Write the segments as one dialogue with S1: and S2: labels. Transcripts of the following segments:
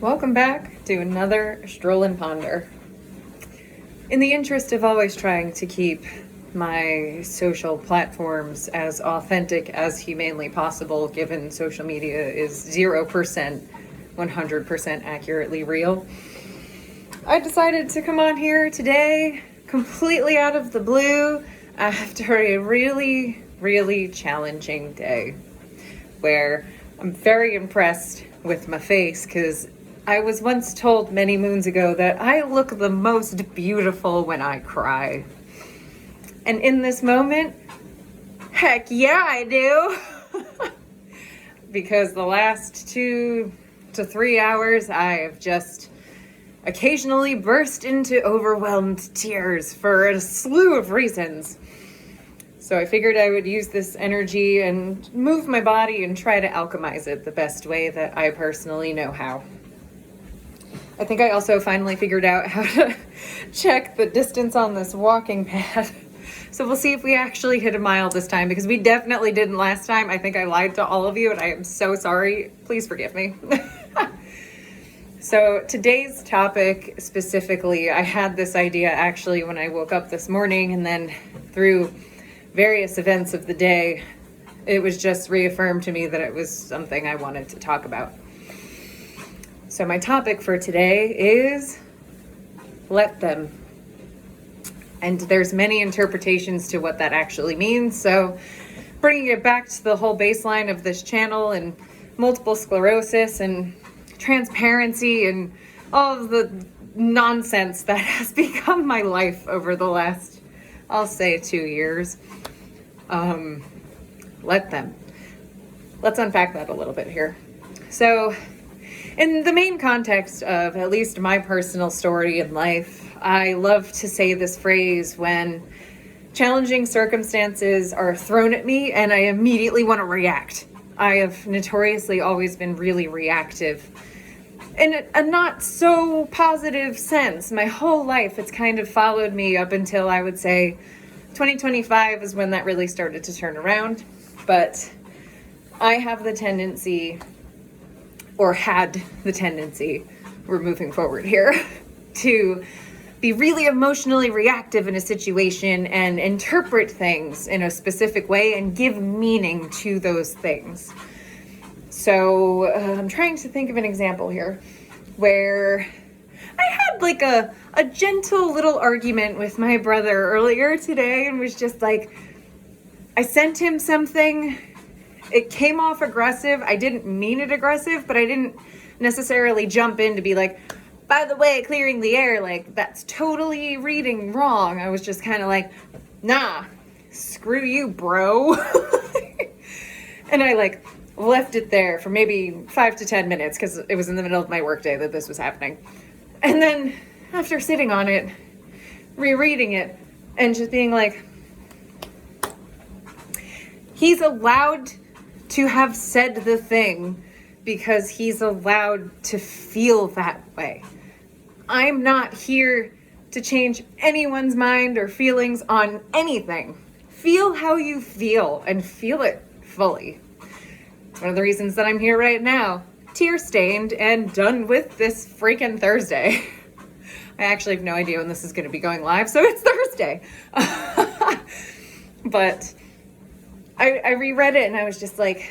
S1: Welcome back to another Stroll Ponder. In the interest of always trying to keep my social platforms as authentic as humanly possible, given social media is 0%, 100% accurately real, I decided to come on here today, completely out of the blue, after a really, really challenging day, where I'm very impressed with my face, because I was once told many moons ago that I look the most beautiful when I cry. And in this moment, heck yeah, I do. Because the last 2 to 3 hours, I have just occasionally burst into overwhelmed tears for a slew of reasons. So I figured I would use this energy and move my body and try to alchemize it the best way that I personally know how. I think I also finally figured out how to check the distance on this walking pad. So we'll see if we actually hit a mile this time, because we definitely didn't last time. I think I lied to all of you and I am so sorry. Please forgive me. So today's topic specifically, I had this idea actually when I woke up this morning, and then through various events of the day, it was just reaffirmed to me that it was something I wanted to talk about. So my topic for today is let them. And there's many interpretations to what that actually means. So bringing it back to the whole baseline of this channel and multiple sclerosis and transparency and all of the nonsense that has become my life over the last, I'll say, 2 years. Let them. Let's unpack that a little bit here. So in the main context of at least my personal story in life, I love to say this phrase when challenging circumstances are thrown at me and I immediately want to react. I have notoriously always been really reactive. In a not so positive sense, my whole life, it's kind of followed me up until I would say 2025 is when that really started to turn around. But I have the tendency, or had the tendency, we're moving forward here, to be really emotionally reactive in a situation and interpret things in a specific way and give meaning to those things. So I'm trying to think of an example here where I had like a gentle little argument with my brother earlier today, and was just like, I sent him something. It came off aggressive. I didn't mean it aggressive, but I didn't necessarily jump in to be like, by the way, clearing the air, like that's totally reading wrong. I was just kind of like, nah, screw you, bro. And I like left it there for maybe 5 to 10 minutes because it was in the middle of my workday that this was happening. And then after sitting on it, rereading it, and just being like, he's allowed to have said the thing because he's allowed to feel that way. I'm not here to change anyone's mind or feelings on anything. Feel how you feel and feel it fully. One of the reasons that I'm here right now, tear-stained and done with this freaking Thursday. I actually have no idea when this is going to be going live, so it's Thursday. But I reread it and I was just like,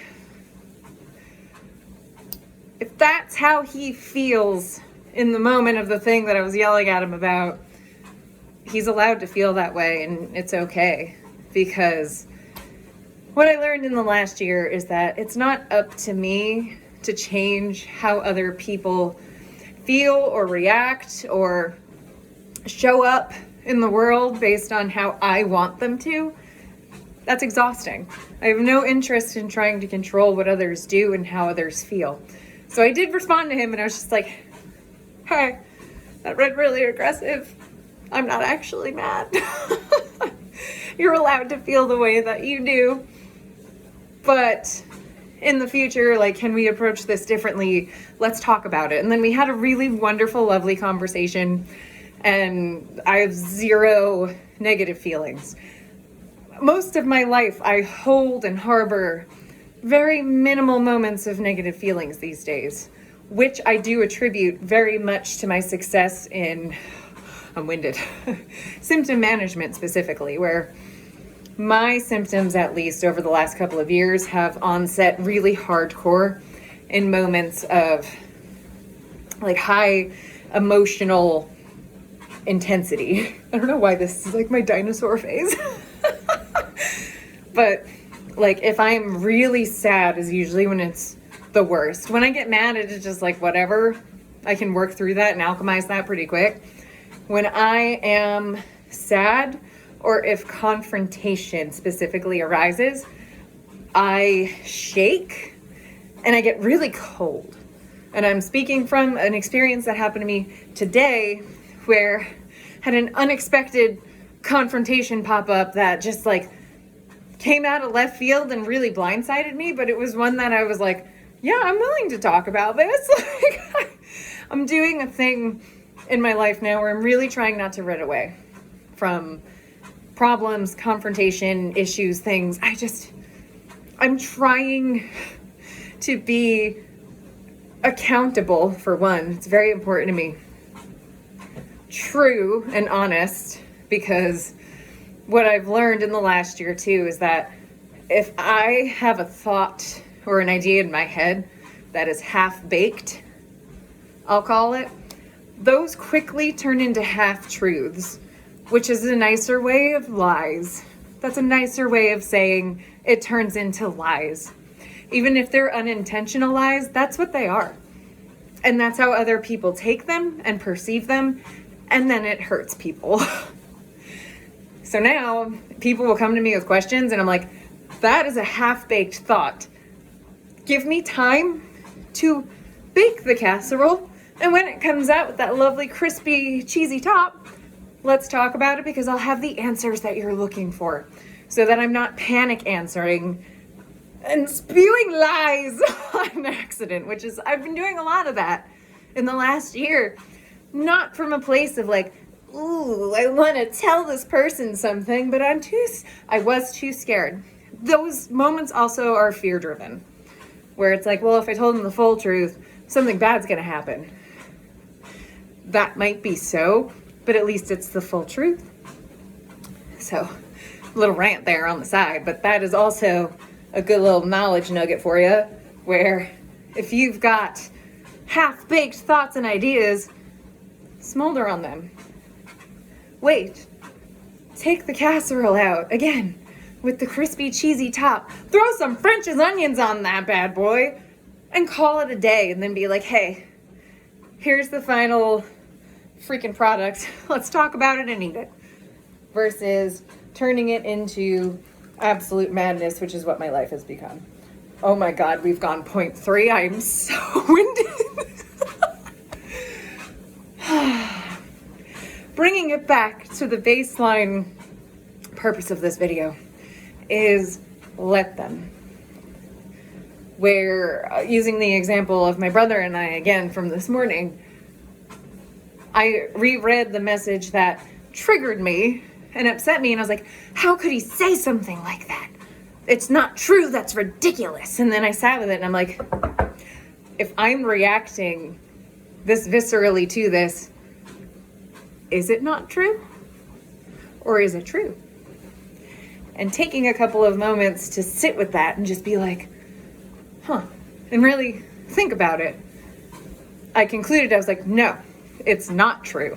S1: if that's how he feels in the moment of the thing that I was yelling at him about, he's allowed to feel that way, and it's okay. Because what I learned in the last year is that it's not up to me to change how other people feel or react or show up in the world based on how I want them to. That's exhausting. I have no interest in trying to control what others do and how others feel. So I did respond to him, and I was just like, hey, that read really aggressive. I'm not actually mad. You're allowed to feel the way that you do. But in the future, like, can we approach this differently? Let's talk about it. And then we had a really wonderful, lovely conversation, and I have zero negative feelings. Most of my life, I hold and harbor very minimal moments of negative feelings these days. which I do attribute very much to my success in, I'm winded, symptom management specifically, where my symptoms, at least over the last couple of years, have onset really hardcore in moments of like high emotional intensity. I don't know why this is like my dinosaur phase. But like if I'm really sad is usually when it's the worst. When I get mad, it's just like whatever. I can work through that and alchemize that pretty quick. When I am sad, or if confrontation specifically arises, I shake and I get really cold. And I'm speaking from an experience that happened to me today where I had an unexpected confrontation pop up that just like came out of left field and really blindsided me. But it was one that I was like, yeah, I'm willing to talk about this. Like, I'm doing a thing in my life now where I'm really trying not to run away from problems, confrontation, issues, things. I'm trying to be accountable, for one. It's very important to me. True and honest, because what I've learned in the last year too is that if I have a thought or an idea in my head that is half-baked, I'll call it, those quickly turn into half-truths, which is a nicer way of lies. That's a nicer way of saying it turns into lies. Even if they're unintentional lies, that's what they are. And that's how other people take them and perceive them, and then it hurts people. So now people will come to me with questions and I'm like, that is a half-baked thought. Give me time to bake the casserole, and when it comes out with that lovely crispy cheesy top, let's talk about it, because I'll have the answers that you're looking for, so that I'm not panic answering and spewing lies on accident, which is, I've been doing a lot of that in the last year. Not from a place of like, ooh, I want to tell this person something, but I was too scared. Those moments also are fear driven, where it's like, well, if I told them the full truth, something bad's going to happen. That might be so, but at least it's the full truth. So, a little rant there on the side, but that is also a good little knowledge nugget for you, where if you've got half-baked thoughts and ideas, smolder on them. Wait. Take the casserole out, again, with the crispy cheesy top. Throw some French's onions on that bad boy, and call it a day, and then be like, hey, here's the final freaking product. Let's talk about it and eat it. Versus turning it into absolute madness, which is what my life has become. Oh my God, we've gone 0.3. I am so winded. Bringing it back to the baseline purpose of this video is let them. Where, using the example of my brother and I again from this morning, I reread the message that triggered me and upset me, and I was like, how could he say something like that? It's not true, that's ridiculous. And then I sat with it and I'm like, if I'm reacting this viscerally to this, is it not true? Or is it true? And taking a couple of moments to sit with that and just be like, huh, and really think about it. I concluded, I was like, no, it's not true.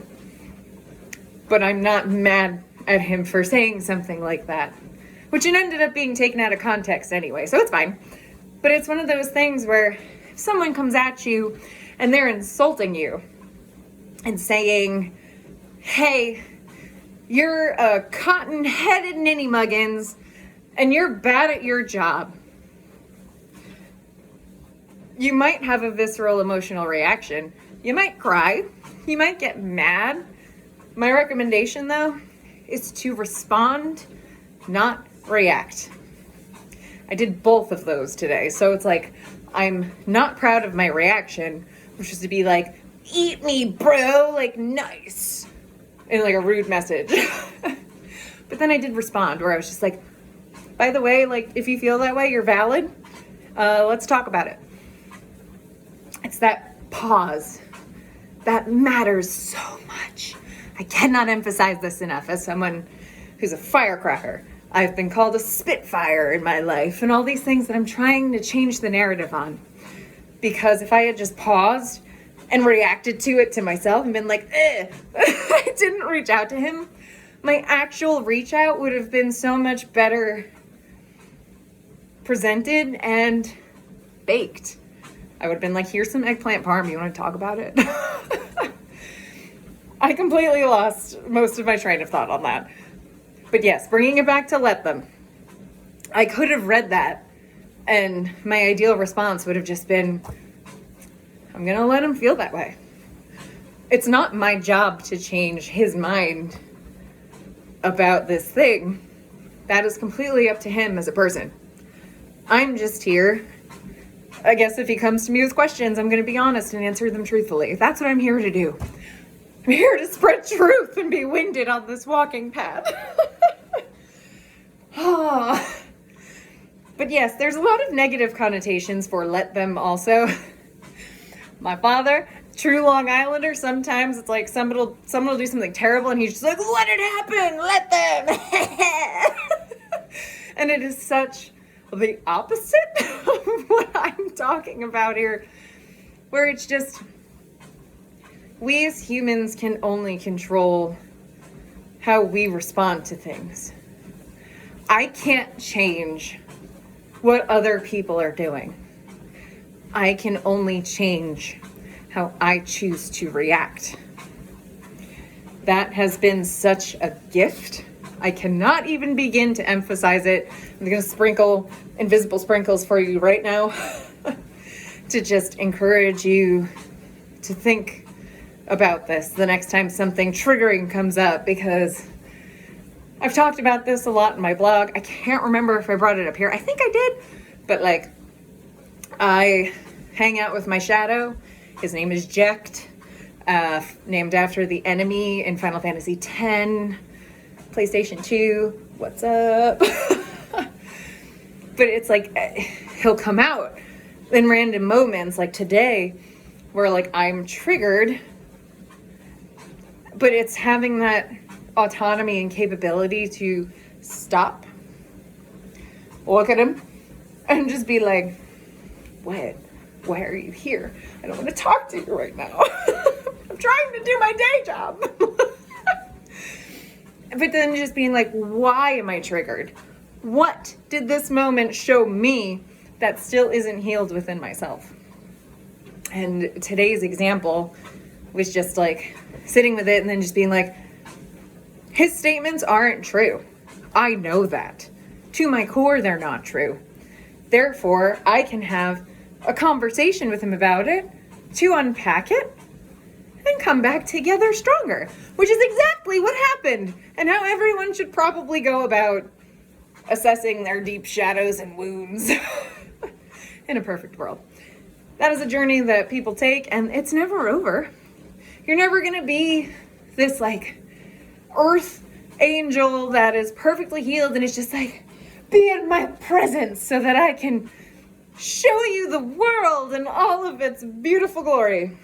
S1: But I'm not mad at him for saying something like that, which it ended up being taken out of context anyway, so it's fine. But it's one of those things where if someone comes at you and they're insulting you and saying, hey, you're a cotton-headed ninny muggins and you're bad at your job, you might have a visceral emotional reaction. You might cry. You might get mad. My recommendation, though, is to respond, not react. I did both of those today. So it's like, I'm not proud of my reaction, which is to be like, eat me, bro, like, nice, in like a rude message. But then I did respond, where I was just like, by the way, like, if you feel that way, you're valid. Let's talk about it. It's that pause. That matters so much. I cannot emphasize this enough as someone who's a firecracker. I've been called a spitfire in my life and all these things that I'm trying to change the narrative on. Because if I had just paused and reacted to it to myself and been like, I didn't reach out to him, my actual reach out would have been so much better presented and baked. I would have been like, here's some eggplant parm. You want to talk about it? I completely lost most of my train of thought on that. But yes, bringing it back to let them. I could have read that and my ideal response would have just been, I'm going to let him feel that way. It's not my job to change his mind about this thing. That is completely up to him as a person. I'm just here. I guess if he comes to me with questions, I'm going to be honest and answer them truthfully. That's what I'm here to do. I'm here to spread truth and be winded on this walking path. Oh. But yes, there's a lot of negative connotations for let them also. My father, true Long Islander, sometimes it's like someone will do something terrible and he's just like, let it happen, let them. And it is such the opposite of what I'm talking about here, where it's just, we as humans can only control how we respond to things. I can't change what other people are doing. I can only change how I choose to react. That has been such a gift. I cannot even begin to emphasize it. I'm going to sprinkle invisible sprinkles for you right now to just encourage you to think about this the next time something triggering comes up, because I've talked about this a lot in my blog. I can't remember if I brought it up here. I think I did, but like, I hang out with my shadow. His name is Jekt, named after the enemy in Final Fantasy X, PlayStation 2. What's up? But it's like, he'll come out in random moments, like today, where like I'm triggered, but it's having that autonomy and capability to stop, look at him, and just be like, what? Why are you here? I don't want to talk to you right now. I'm trying to do my day job. But then just being like, why am I triggered? What did this moment show me that still isn't healed within myself? And today's example was just like sitting with it and then just being like, his statements aren't true. I know that. To my core, they're not true. Therefore, I can have a conversation with him about it to unpack it and come back together stronger, which is exactly what happened and how everyone should probably go about assessing their deep shadows and wounds in a perfect world. That is a journey that people take, and it's never over. You're never going to be this like earth angel that is perfectly healed and it's just like, be in my presence so that I can show you the world in all of its beautiful glory.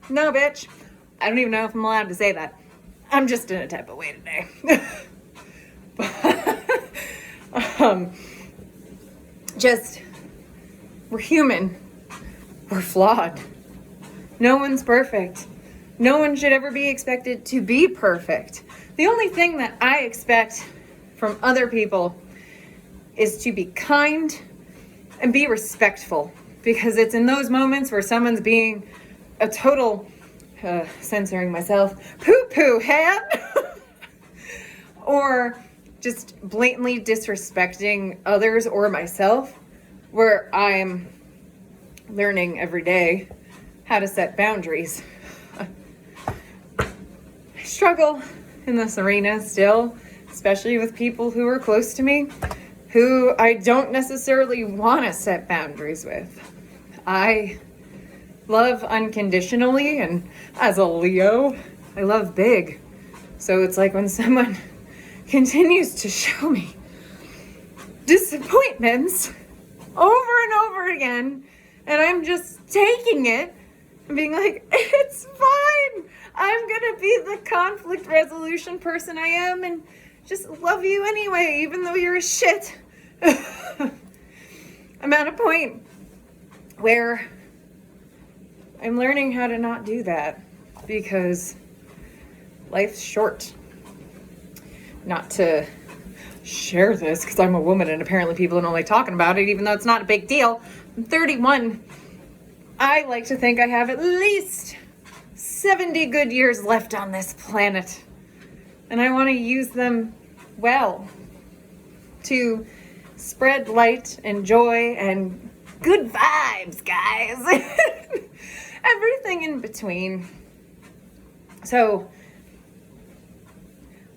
S1: No, bitch. I don't even know if I'm allowed to say that. I'm just in a type of way today. Just, we're human. We're flawed. No one's perfect. No one should ever be expected to be perfect. The only thing that I expect from other people is to be kind and be respectful, because it's in those moments where someone's being a total, censoring myself, poo-poo head, or just blatantly disrespecting others or myself, where I'm learning every day how to set boundaries. I struggle in this arena still, especially with people who are close to me, who I don't necessarily want to set boundaries with. I love unconditionally, and as a Leo, I love big. So it's like when someone continues to show me disappointments over and over again, And I'm just taking it and being like, it's fine. I'm going to be the conflict resolution person I am and just love you anyway, even though you're a shit. I'm at a point where I'm learning how to not do that because life's short. Not to share this because I'm a woman and apparently people don't like talking about it, even though it's not a big deal. I'm 31. I like to think I have at least 70 good years left on this planet. And I want to use them well to spread light and joy and good vibes, guys. Everything in between. So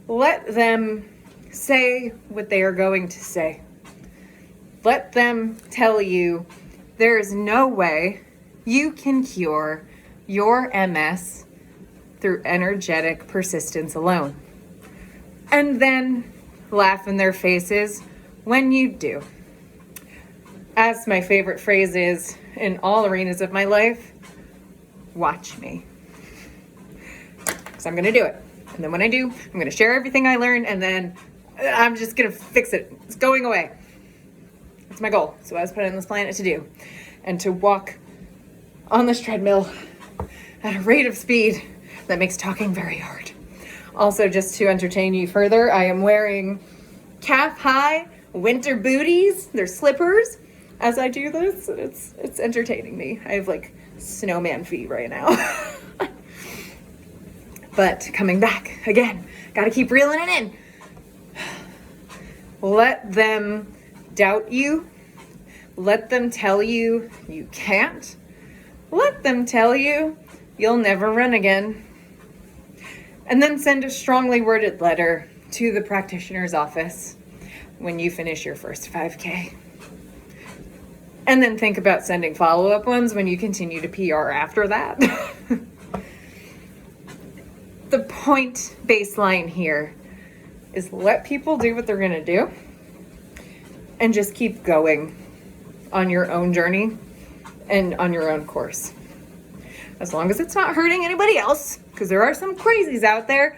S1: let them say what they are going to say. Let them tell you there is no way you can cure your MS through energetic persistence alone. And then laugh in their faces when you do. As my favorite phrase is in all arenas of my life, watch me. Because I'm going to do it. And then when I do, I'm going to share everything I learned, and then I'm just going to fix it. It's going away. That's my goal. So I was put on this planet to do. And to walk on this treadmill at a rate of speed that makes talking very hard. Also, just to entertain you further, I am wearing calf-high winter booties. They're slippers as I do this. It's entertaining me. I have like snowman feet right now. But coming back again, gotta keep reeling it in. Let them doubt you. Let them tell you you can't. Let them tell you you'll never run again. And then send a strongly worded letter to the practitioner's office when you finish your first 5K. And then think about sending follow-up ones when you continue to PR after that. The point baseline here is let people do what they're going to do and just keep going on your own journey and on your own course. As long as it's not hurting anybody else, because there are some crazies out there,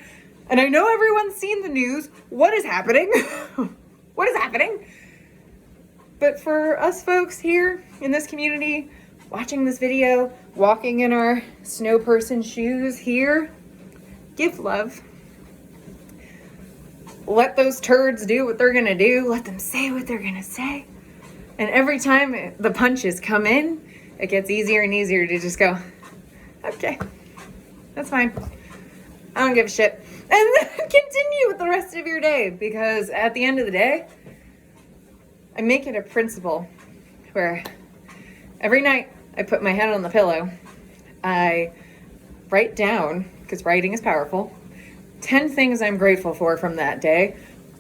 S1: and I know everyone's seen the news. What is happening? What is happening? But for us folks here in this community, watching this video, walking in our snow person shoes here, give love. Let those turds do what they're going to do. Let them say what they're going to say. And every time the punches come in, it gets easier and easier to just go, okay, that's fine. I don't give a shit. And then continue with the rest of your day. Because at the end of the day, I make it a principle where every night I put my head on the pillow, I write down, because writing is powerful, 10 things I'm grateful for from that day.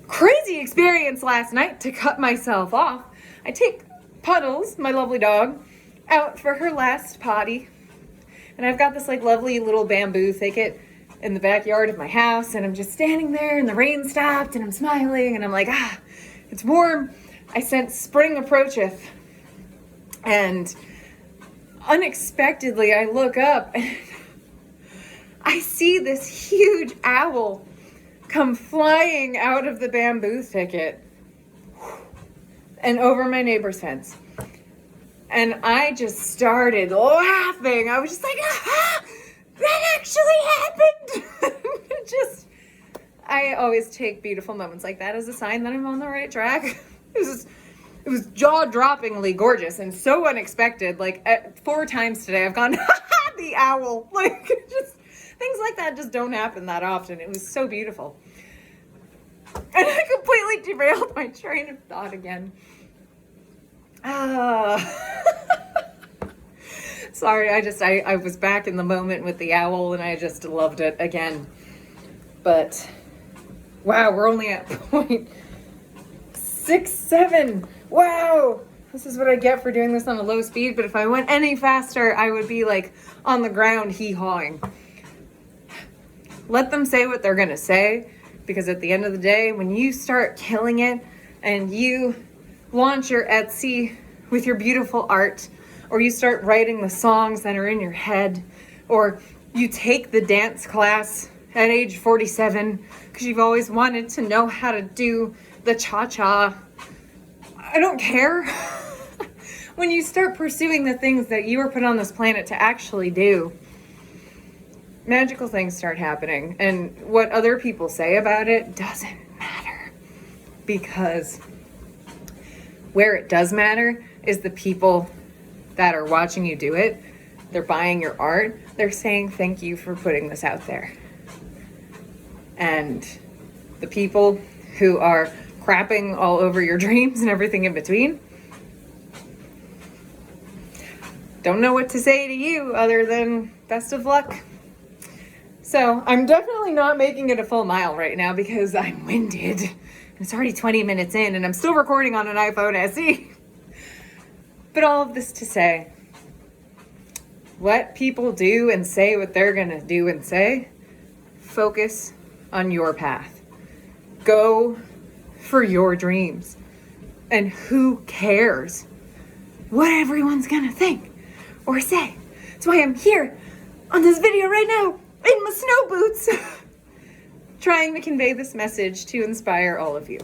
S1: Crazy experience last night to cut myself off. I take Puddles, my lovely dog, out for her last potty. And I've got this like lovely little bamboo thicket in the backyard of my house. And I'm just standing there and the rain stopped and I'm smiling and I'm like, it's warm. I sense spring approacheth. And unexpectedly I look up and I see this huge owl come flying out of the bamboo thicket and over my neighbor's fence. And I just started laughing. I was just like, that actually happened. I always take beautiful moments like that as a sign that I'm on the right track. It was jaw-droppingly gorgeous and so unexpected. Like 4 times today I've gone, the owl. Like just things like that just don't happen that often. It was so beautiful. And I completely derailed my train of thought again. Sorry, I was back in the moment with the owl and I just loved it again. But wow, we're only at point 6.7. Wow, this is what I get for doing this on a low speed. But if I went any faster, I would be like on the ground hee-hawing. Let them say what they're gonna say, because at the end of the day, when you start killing it and you launch your Etsy with your beautiful art or you start writing the songs that are in your head, or you take the dance class at age 47 because you've always wanted to know how to do the cha-cha. I don't care. When you start pursuing the things that you were put on this planet to actually do, magical things start happening. And what other people say about it doesn't matter, because where it does matter is the people that are watching you do it. They're buying your art. They're saying thank you for putting this out there. And the people who are crapping all over your dreams and everything in between, don't know what to say to you other than best of luck. So I'm definitely not making it a full mile right now because I'm winded. It's already 20 minutes in and I'm still recording on an iPhone SE. But all of this to say, let people do and say what they're gonna do and say. Focus on your path. Go for your dreams. And who cares what everyone's gonna think or say? That's why I'm here on this video right now in my snow boots trying to convey this message to inspire all of you.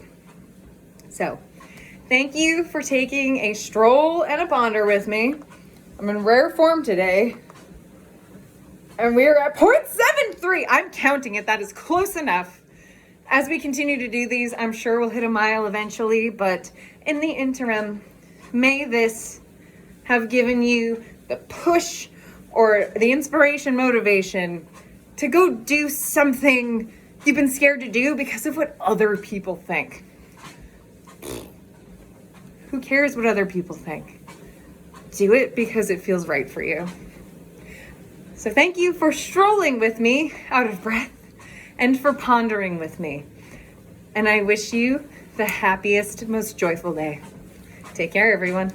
S1: So thank you for taking a stroll and a ponder with me. I'm in rare form today and we are at 0.73. I'm counting it. That is close enough. As we continue to do these, I'm sure we'll hit a mile eventually, but in the interim, may this have given you the push or the inspiration, motivation to go do something you've been scared to do because of what other people think. Who cares what other people think? Do it because it feels right for you. So thank you for strolling with me out of breath and for pondering with me. And I wish you the happiest, most joyful day. Take care, everyone.